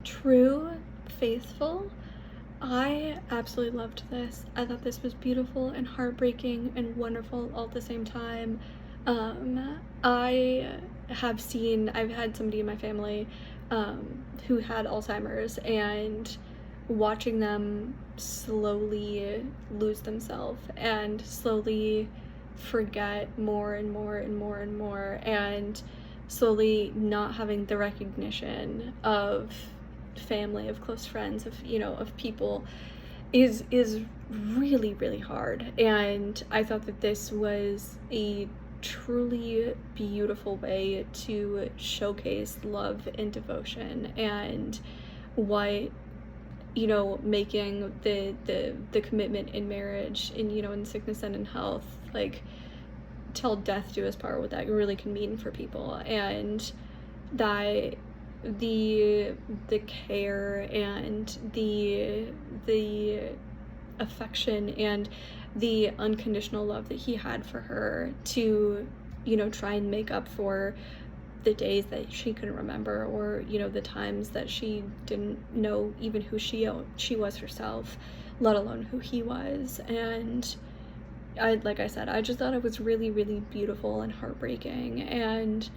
True, faithful. I absolutely loved this. I thought this was beautiful and heartbreaking and wonderful all at the same time. I've had somebody in my family who had Alzheimer's, and watching them slowly lose themselves and slowly forget more and more and more and more, and slowly not having the recognition of family, of close friends, of people, is really, really hard. And I thought that this was a truly beautiful way to showcase love and devotion, and what, making the commitment in marriage, and in sickness and in health, like, till death do us part, what that really can mean for people. And that the care and the affection and the unconditional love that he had for her, to try and make up for the days that she couldn't remember, or the times that she didn't know even who she was herself, let alone who he was. And like I said, I just thought it was really, really beautiful and heartbreaking. And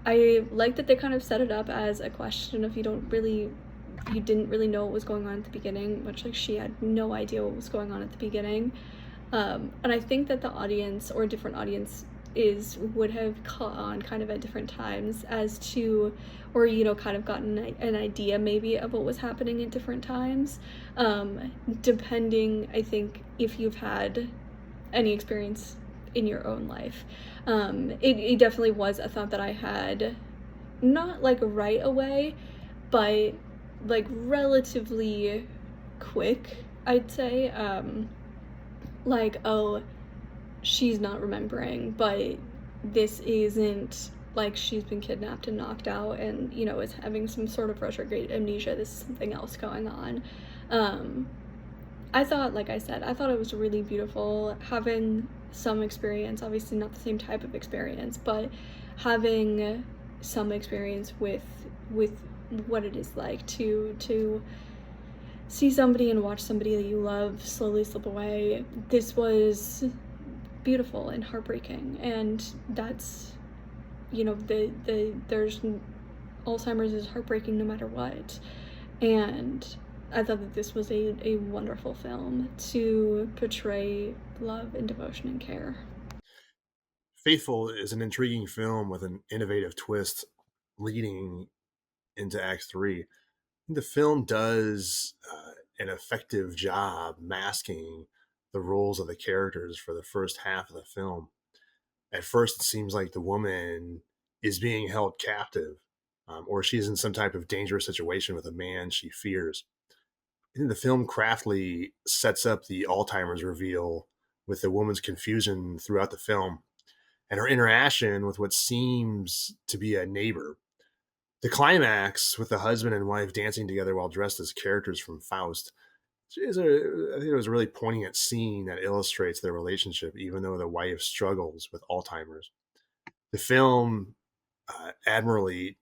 I like that they kind of set it up as a question of, you didn't really know what was going on at the beginning, much like she had no idea what was going on at the beginning. And I think that the audience, or different audience, would have caught on kind of at different times as to, or kind of gotten an idea maybe of what was happening at different times, depending, I think, if you've had any experience in your own life. It definitely was a thought that I had, not like right away, but like relatively quick, I'd say. Like, oh, she's not remembering, but this isn't like she's been kidnapped and knocked out and is having some sort of retrograde amnesia. This is something else going on. I thought, like I said, I thought it was really beautiful having some experience, obviously not the same type of experience, but having some experience with what it is like to see somebody and watch somebody that you love slowly slip away. This was beautiful and heartbreaking, and that's, there's Alzheimer's is heartbreaking no matter what. And I thought that this was a wonderful film to portray love and devotion and care. Faithful is an intriguing film with an innovative twist leading into Act 3. The film does an effective job masking the roles of the characters for the first half of the film. At first, it seems like the woman is being held captive, or she's in some type of dangerous situation with a man she fears. I think the film craftily sets up the Alzheimer's reveal with the woman's confusion throughout the film and her interaction with what seems to be a neighbor. The climax with the husband and wife dancing together while dressed as characters from Faust I think it was a really poignant scene that illustrates their relationship, even though the wife struggles with Alzheimer's. The film admirably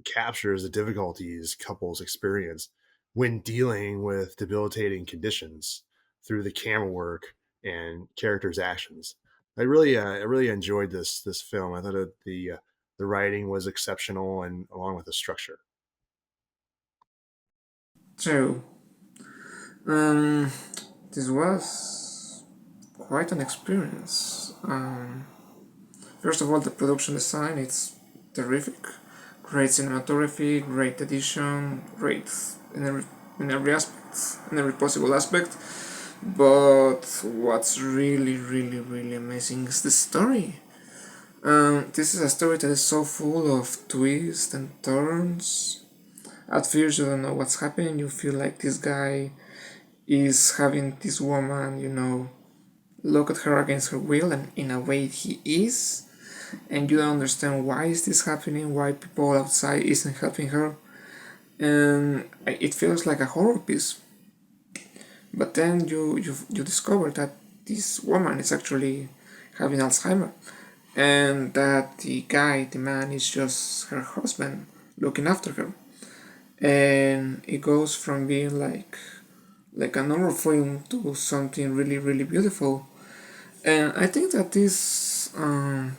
captures the difficulties couples experience when dealing with debilitating conditions through the camera work and characters' actions. I really enjoyed this film. I thought the writing was exceptional, and along with the structure. True. Um, this was quite an experience. First of all, the production design, it's terrific. Great cinematography, great edition, great in every aspect, in every possible aspect. But what's really, really, really amazing is the story. This is a story that is so full of twists and turns. At first, you don't know what's happening. You feel like this guy is having this woman, look at her against her will, and in a way he is. And you don't understand why is this happening, why people outside isn't helping her. And it feels like a horror piece. But then you discover that this woman is actually having Alzheimer, and that the man, is just her husband looking after her, and it goes from being like a normal film to something really really beautiful. And I think that this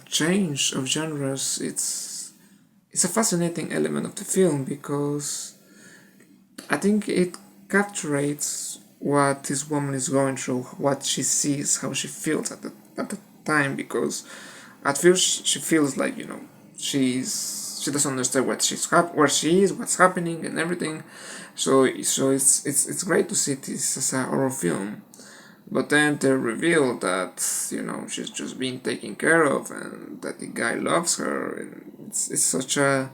change of genres, it's a fascinating element of the film, because I think it captures what this woman is going through, what she sees, how she feels at the time. Because at first she feels like, she doesn't understand where she is, what's happening, and everything. So it's great to see this as a horror film. But then they reveal that, she's just being taken care of, and that the guy loves her. And it's such a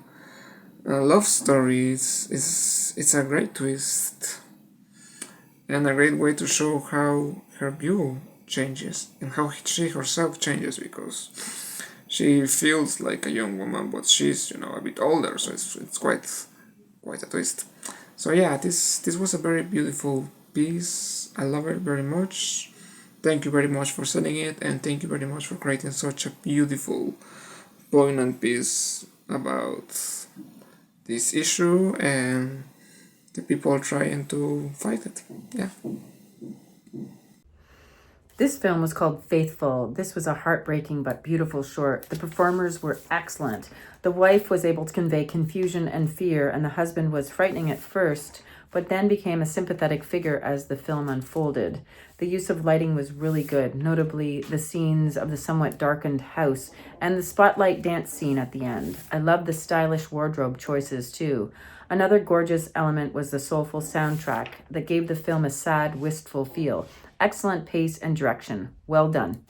love story. It's a great twist, and a great way to show how her view changes and how she herself changes, because she feels like a young woman, but she's, a bit older. So it's quite a twist. So yeah, this was a very beautiful piece. I love it very much. Thank you very much for selling it, and thank you very much for creating such a beautiful, poignant piece about this issue and the people trying to fight it. Yeah. This film was called Faithful. This was a heartbreaking but beautiful short. The performers were excellent. The wife was able to convey confusion and fear, and the husband was frightening at first, but then became a sympathetic figure as the film unfolded. The use of lighting was really good, notably the scenes of the somewhat darkened house and the spotlight dance scene at the end. I love the stylish wardrobe choices too. Another gorgeous element was the soulful soundtrack that gave the film a sad, wistful feel. Excellent pace and direction. Well done.